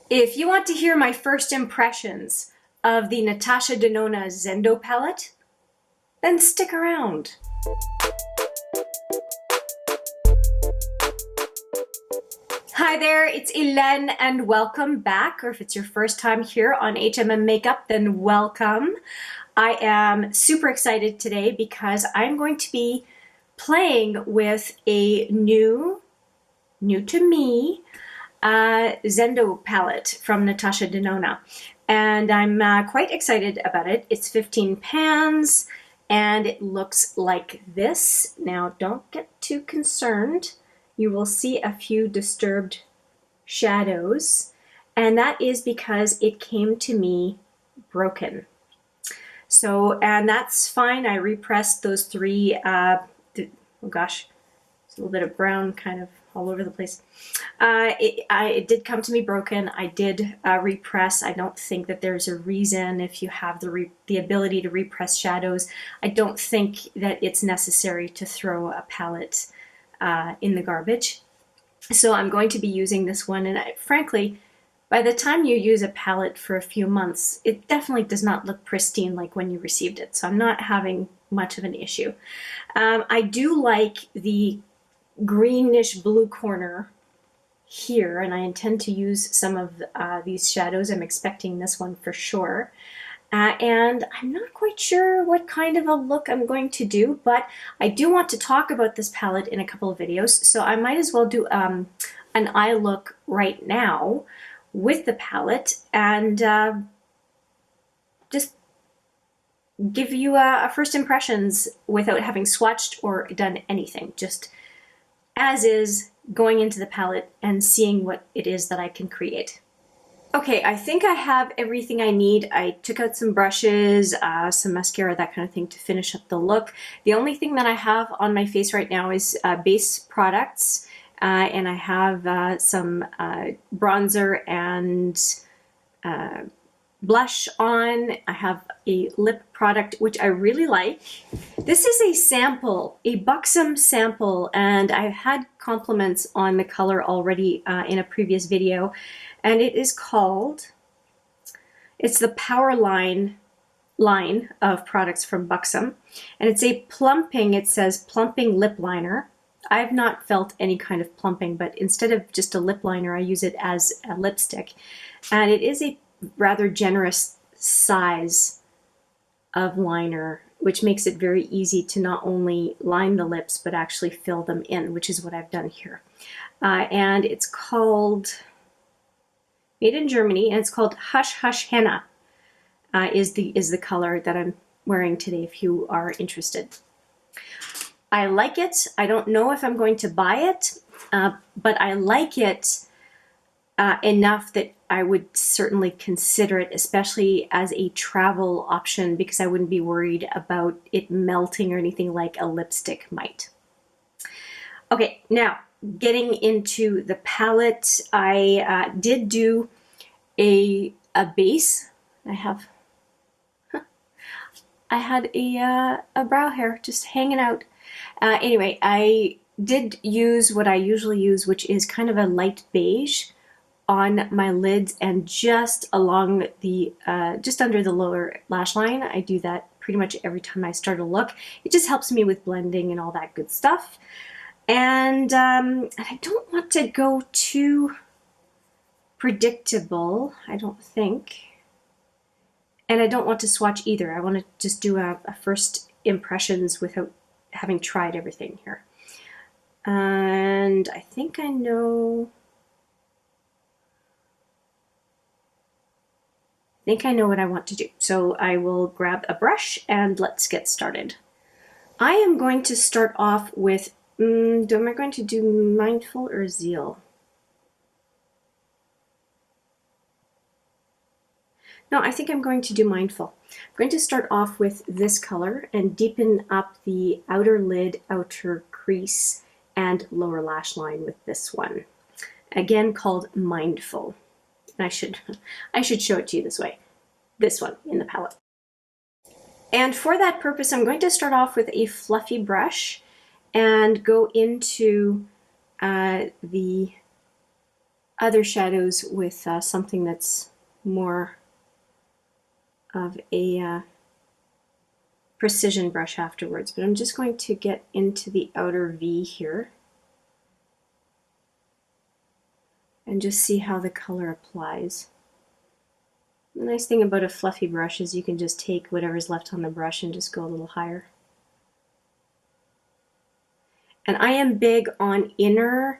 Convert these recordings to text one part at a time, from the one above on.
If you want to hear my first impressions of the Natasha Denona Zendo palette, then stick around. Hi there, it's Hélène and welcome back, or if it's your first time here on HMM Makeup, then welcome. I am super excited today because I'm going to be playing with a new to me, Zendo palette from Natasha Denona. And I'm quite excited about it. It's 15 pans and it looks like this. Now don't get too concerned. You will see a few disturbed shadows, and that is because it came to me broken. So, and that's fine. I repressed those three, oh gosh, it's a little bit of brown kind of all over the place. It did come to me broken. I did repress. I don't think that there's a reason, if you have the ability to repress shadows, I don't think that it's necessary to throw a palette in the garbage. So I'm going to be using this one, and frankly, by the time you use a palette for a few months, it definitely does not look pristine like when you received it. So I'm not having much of an issue. I do like the greenish blue corner here, and I intend to use some of these shadows. I'm expecting this one for sure. And I'm not quite sure what kind of a look I'm going to do, but I do want to talk about this palette in a couple of videos, so I might as well do an eye look right now with the palette and just give you a first impressions without having swatched or done anything, just as is, going into the palette and seeing what it is that I can create. Okay, I think I have everything I need. I took out some brushes, some mascara, that kind of thing to finish up the look. The only thing that I have on my face right now is base products, and I have some bronzer and blush on. I have a lip product, which I really like. This is a sample, a Buxom sample, and I've had compliments on the color already in a previous video. And it is called, it's the Power line of products from Buxom. And it's a plumping, it says plumping lip liner. I've not felt any kind of plumping, but instead of just a lip liner, I use it as a lipstick. And it is a rather generous size of liner, which makes it very easy to not only line the lips, but actually fill them in, which is what I've done here. And it's called, made in Germany, and it's called Hush Hush Henna, is the color that I'm wearing today, if you are interested. I like it. I don't know if I'm going to buy it, but I like it enough that I would certainly consider it, especially as a travel option, because I wouldn't be worried about it melting or anything like a lipstick might. Okay, now getting into the palette, I did do a base. I had a brow hair just hanging out. Anyway, I did use what I usually use, which is kind of a light beige on my lids and just along the, just under the lower lash line. I do that pretty much every time I start a look. It just helps me with blending and all that good stuff. And I don't want to go too predictable, I don't think. And I don't want to swatch either. I want to just do a first impressions without having tried everything here. And I think I know what I want to do. So I will grab a brush and let's get started. I am going to start off with, am I going to do Mindful or Zeal? No, I think I'm going to do Mindful. I'm going to start off with this color and deepen up the outer lid, outer crease, and lower lash line with this one. Again, called Mindful. And I should show it to you this way. This one in the palette. And for that purpose, I'm going to start off with a fluffy brush and go into the other shadows with something that's more of a precision brush afterwards. But I'm just going to get into the outer V here and just see how the color applies. The nice thing about a fluffy brush is you can just take whatever's left on the brush and just go a little higher. And I am big on inner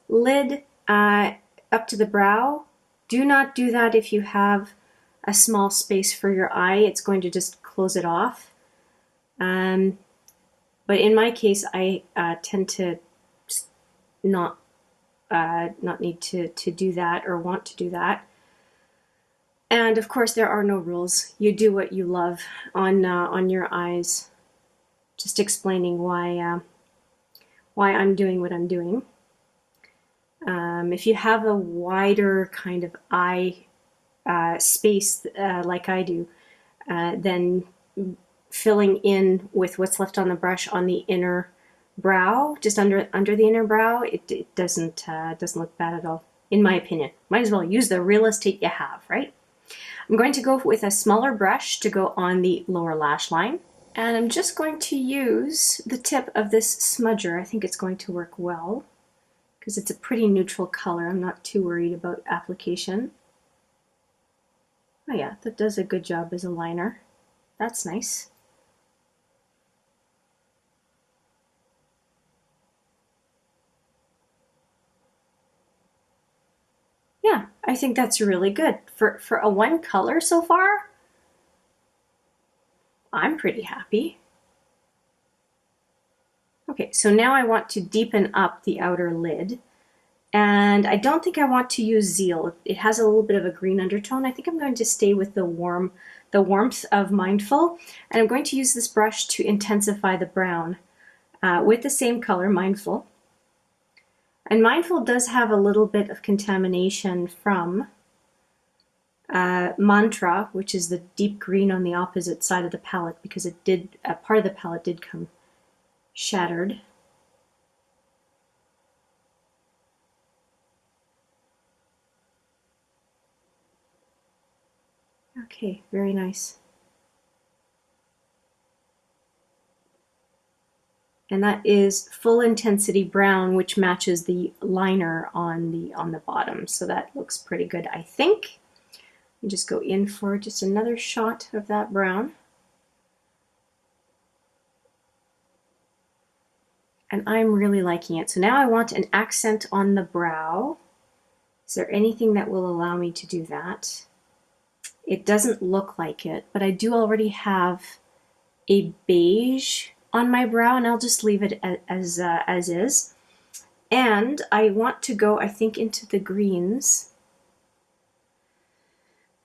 lid up to the brow. Do not do that if you have a small space for your eye. It's going to just close it off. But in my case, I tend to not need to do that or want to do that. And of course, there are no rules. You do what you love on your eyes. Just explaining why I'm doing what I'm doing. If you have a wider kind of eye space like I do, then filling in with what's left on the brush on the inner brow, just under the inner brow, it doesn't look bad at all, in my opinion. Might as well use the real estate you have, right? I'm going to go with a smaller brush to go on the lower lash line. And I'm just going to use the tip of this smudger. I think it's going to work well because it's a pretty neutral color. I'm not too worried about application. Oh yeah, that does a good job as a liner. That's nice. Yeah, I think that's really good. For a one color so far, I'm pretty happy. Okay, so now I want to deepen up the outer lid. And I don't think I want to use Zeal. It has a little bit of a green undertone. I think I'm going to stay with the warmth of Mindful. And I'm going to use this brush to intensify the brown with the same color, Mindful. And Mindful does have a little bit of contamination from Mantra, which is the deep green on the opposite side of the palette, because it did, part of the palette did come shattered. Okay, very nice. And that is full intensity brown, which matches the liner on the bottom. So that looks pretty good, I think. You just go in for just another shot of that brown. And I'm really liking it. So now I want an accent on the brow. Is there anything that will allow me to do that? It doesn't look like it, but I do already have a beige on my brow, and I'll just leave it as is. And I want to go, I think, into the greens.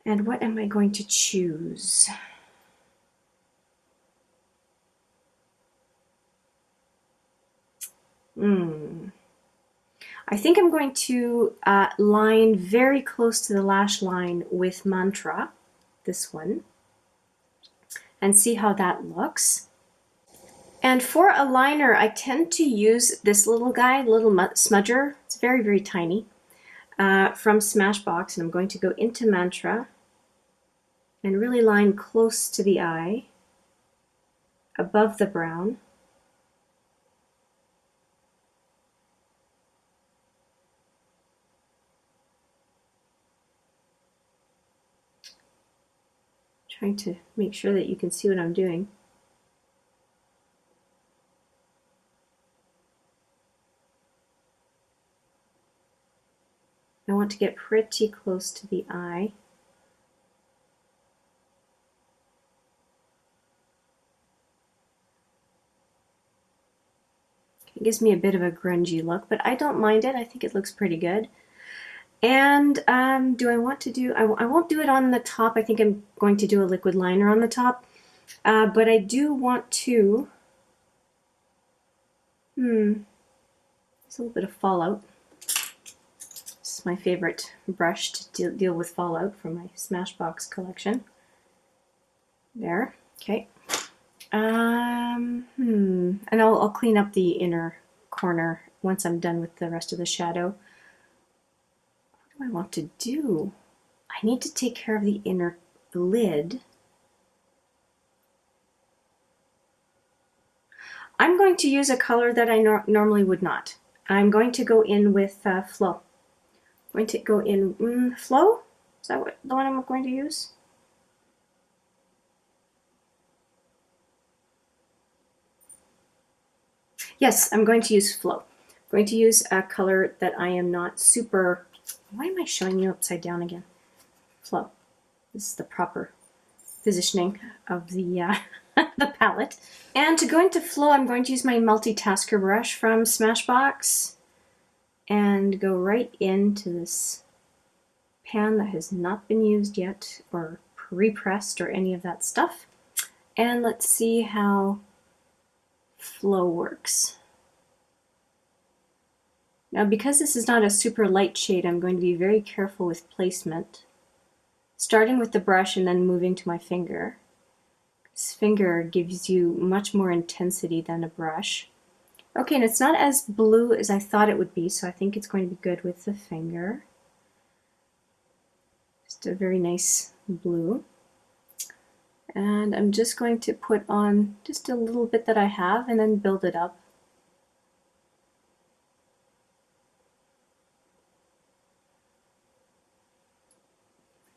And what am I going to choose? I think I'm going to line very close to the lash line with Mantra, this one, and see how that looks. And for a liner, I tend to use this little guy, little smudger. It's very, very tiny, from Smashbox, and I'm going to go into Mantra and really line close to the eye, above the brown. Trying to make sure that you can see what I'm doing. I want to get pretty close to the eye. It gives me a bit of a grungy look, but I don't mind it. I think it looks pretty good. And do I want to do, I won't do it on the top. I think I'm going to do a liquid liner on the top. But I do want to, there's a little bit of fallout. This is my favorite brush to deal with fallout from my Smashbox collection. There, okay. And I'll clean up the inner corner once I'm done with the rest of the shadow. do I want to do? I need to take care of the inner lid. I'm going to use a color that I normally would not. I'm going to go in with Flow. I'm going to go in Flow? Is that the one I'm going to use? Yes, I'm going to use Flow. I'm going to use a color that I am not super... Why am I showing you upside down again? Flow. This is the proper positioning of the, the palette. And to go into Flow, I'm going to use my multitasker brush from Smashbox and go right into this pan that has not been used yet or pre-pressed or any of that stuff. And let's see how Flow works. Now, because this is not a super light shade, I'm going to be very careful with placement, starting with the brush and then moving to my finger. This finger gives you much more intensity than a brush. Okay, and it's not as blue as I thought it would be, so I think it's going to be good with the finger. Just a very nice blue. And I'm just going to put on just a little bit that I have and then build it up.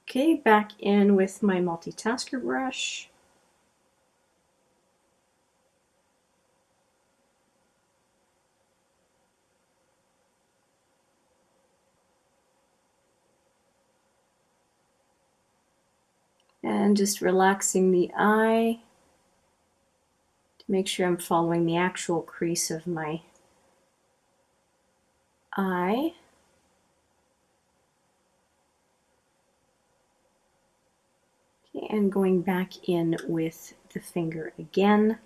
Okay, back in with my multitasker brush. And just relaxing the eye to make sure I'm following the actual crease of my eye. Okay, and going back in with the finger again.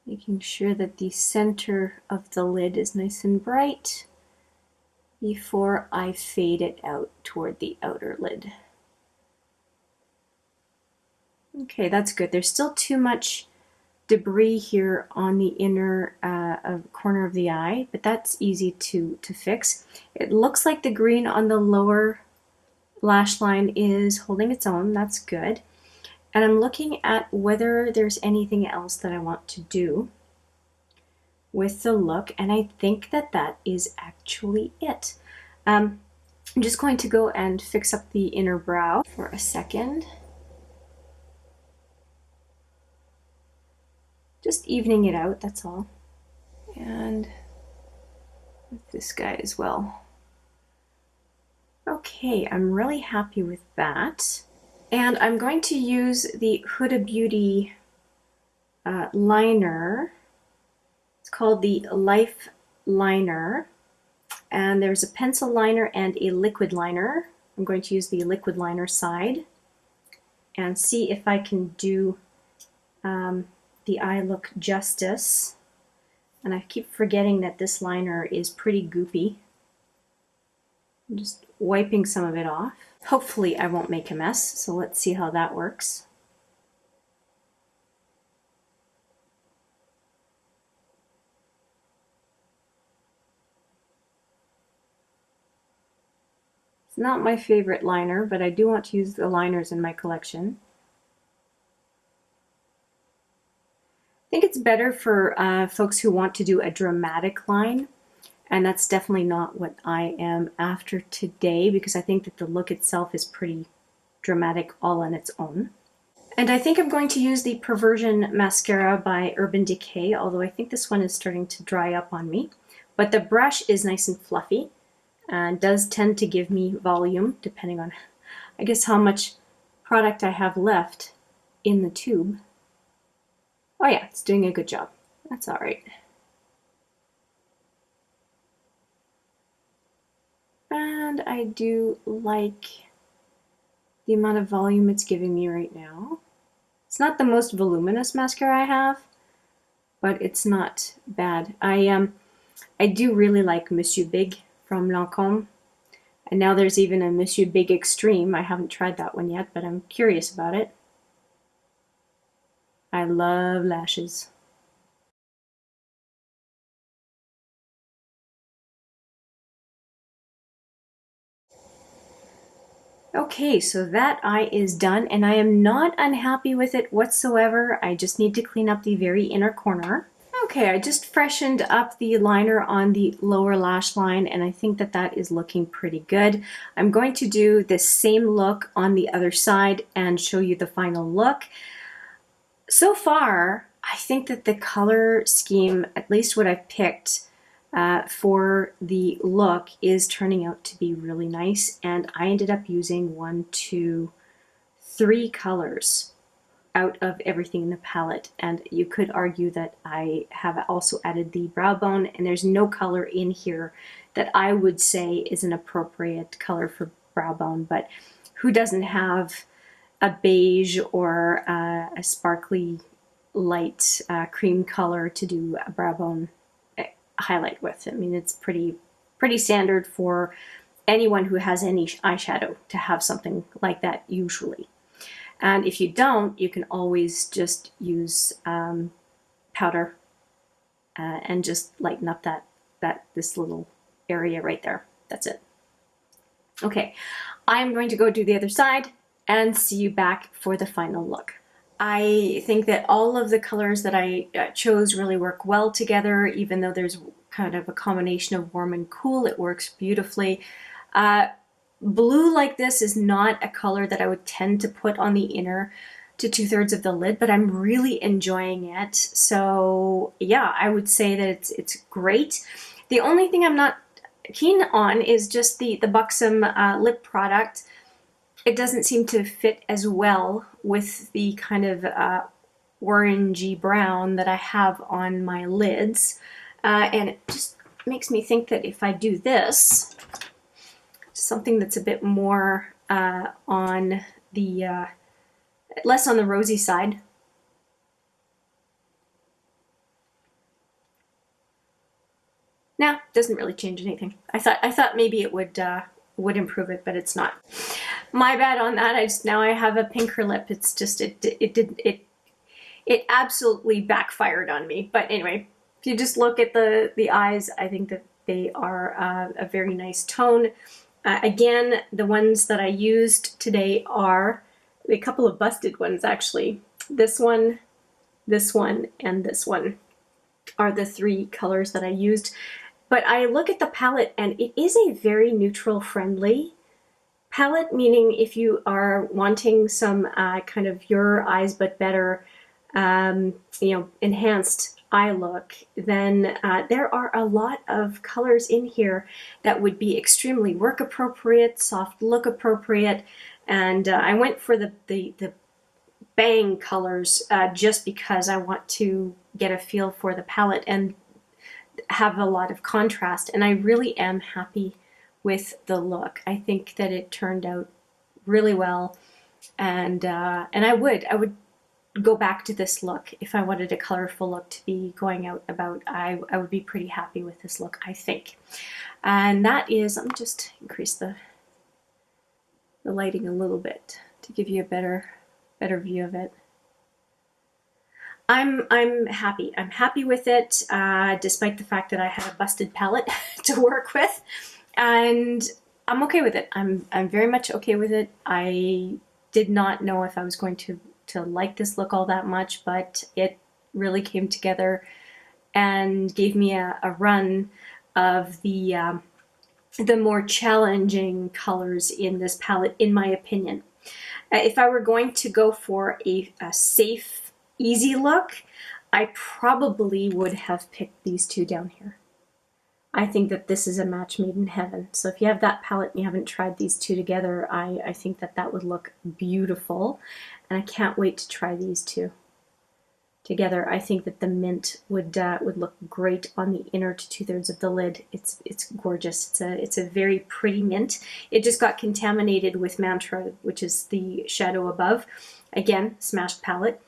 Making sure that the center of the lid is nice and bright before I fade it out toward the outer lid. Okay, that's good. There's still too much debris here on the inner corner of the eye, but that's easy to fix. It looks like the green on the lower lash line is holding its own. That's good. And I'm looking at whether there's anything else that I want to do with the look, and I think that that is actually it. I'm just going to go and fix up the inner brow for a second. Just evening it out, that's all. And with this guy as well. Okay, I'm really happy with that. And I'm going to use the Huda Beauty liner. It's called the Life Liner. And there's a pencil liner and a liquid liner. I'm going to use the liquid liner side and see if I can do the eye look justice. And I keep forgetting that this liner is pretty goopy. I'm just wiping some of it off. Hopefully I won't make a mess, so let's see how that works. It's not my favorite liner, but I do want to use the liners in my collection. I think it's better for folks who want to do a dramatic line, and that's definitely not what I am after today, because I think that the look itself is pretty dramatic all on its own. And I think I'm going to use the Perversion mascara by Urban Decay, although I think this one is starting to dry up on me. But the brush is nice and fluffy and does tend to give me volume, depending on, I guess, how much product I have left in the tube. Oh yeah, it's doing a good job. That's all right. And I do like the amount of volume it's giving me right now. It's not the most voluminous mascara I have, but it's not bad. I do really like Monsieur Big from Lancôme. And now there's even a Monsieur Big Extreme. I haven't tried that one yet, but I'm curious about it. I love lashes. Okay, so that eye is done, and I am not unhappy with it whatsoever. I just need to clean up the very inner corner. Okay, I just freshened up the liner on the lower lash line, and I think that that is looking pretty good. I'm going to do the same look on the other side and show you the final look. So far, I think that the color scheme, at least what I've picked for the look, is turning out to be really nice. And I ended up using 1, 2, 3 colors out of everything in the palette. And you could argue that I have also added the brow bone, and there's no color in here that I would say is an appropriate color for brow bone. But who doesn't have a beige or a sparkly light cream color to do a brow bone highlight with? I mean, it's pretty standard for anyone who has any eyeshadow to have something like that usually. And if you don't, you can always just use powder and just lighten up this little area right there. That's it. Okay, I'm going to go do the other side and see you back for the final look. I think that all of the colors that I chose really work well together, even though there's kind of a combination of warm and cool. It works beautifully. Blue like this is not a color that I would tend to put on the inner to 2/3 of the lid, but I'm really enjoying it. So yeah, I would say that it's great. The only thing I'm not keen on is just the Buxom lip product. It doesn't seem to fit as well with the kind of orangey brown that I have on my lids. And it just makes me think that if I do this, something that's a bit more on the, less on the rosy side. Nah, doesn't really change anything. I thought maybe it would improve it, but it's not. My bad on that. Now I have a pinker lip. It's just it absolutely backfired on me. But anyway, if you just look at the eyes, I think that they are a very nice tone. Again, the ones that I used today are a couple of busted ones actually. This one, and this one are the 3 colors that I used. But I look at the palette and it is a very neutral friendly palette, meaning if you are wanting some kind of your eyes but better, enhanced eye look, then there are a lot of colors in here that would be extremely work appropriate, soft look appropriate, and I went for the bang colors just because I want to get a feel for the palette and have a lot of contrast, and I really am happy with the look. I think that it turned out really well, and I would go back to this look if I wanted a colorful look to be going out about. I would be pretty happy with this look, I think. And that is, let me just increase the lighting a little bit to give you a better view of it. I'm happy. I'm happy with it, despite the fact that I had a busted palette to work with, and I'm okay with it. I'm very much okay with it. I did not know if I was going to like this look all that much, but it really came together and gave me a run of the more challenging colors in this palette, in my opinion. If I were going to go for a safe, easy look, I probably would have picked these 2 down here. I think that this is a match made in heaven. So if you have that palette and you haven't tried these 2 together, I think that would look beautiful. And I can't wait to try these 2 together. I think that the mint would look great on the inner to 2/3 of the lid. It's gorgeous. It's a very pretty mint. It just got contaminated with Mantra, which is the shadow above. Again, smashed palette.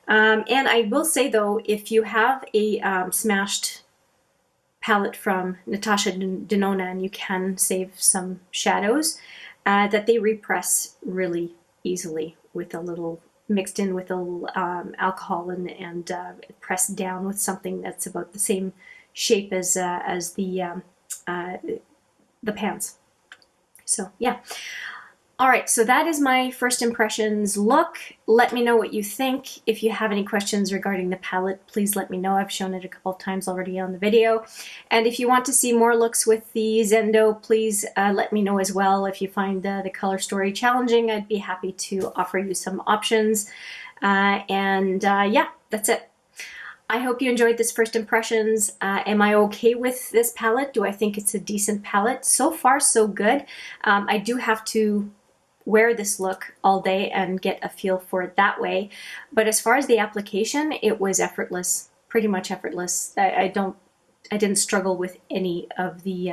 And I will say though, if you have a smashed palette from Natasha Denona and you can save some shadows, that they repress really easily with a little, mixed in with a little alcohol and pressed down with something that's about the same shape as the pans. So yeah. All right, so that is my first impressions look. Let me know what you think. If you have any questions regarding the palette, please let me know. I've shown it a couple of times already on the video. And if you want to see more looks with the Zendo, please let me know as well. If you find the color story challenging, I'd be happy to offer you some options. Yeah, that's it. I hope you enjoyed this first impressions. Am I okay with this palette? Do I think it's a decent palette? So far, so good. I do have to wear this look all day and get a feel for it that way. But as far as the application, it was effortless, pretty much effortless. I didn't struggle with any of the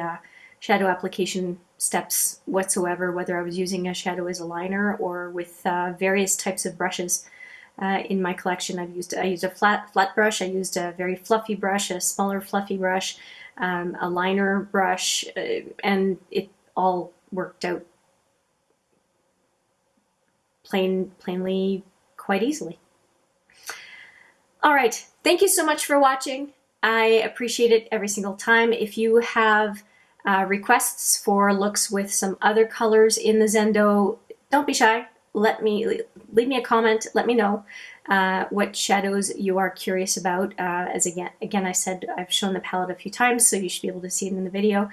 shadow application steps whatsoever, whether I was using a shadow as a liner or with various types of brushes. In my collection, I used a flat brush, I used a very fluffy brush, a smaller fluffy brush, a liner brush, and it all worked out plainly quite easily. All right, thank you so much for watching. I appreciate it every single time. If you have requests for looks with some other colors in the Zendo, don't be shy. Leave me a comment. Let me know what shadows you are curious about. As again, I said I've shown the palette a few times, so you should be able to see it in the video.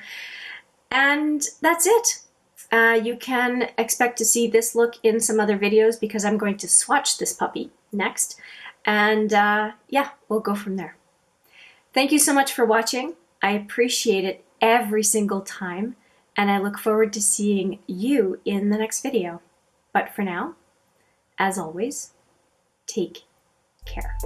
And that's it. You can expect to see this look in some other videos because I'm going to swatch this puppy next. And yeah, we'll go from there. Thank you so much for watching. I appreciate it every single time, and I look forward to seeing you in the next video. But for now, as always, take care.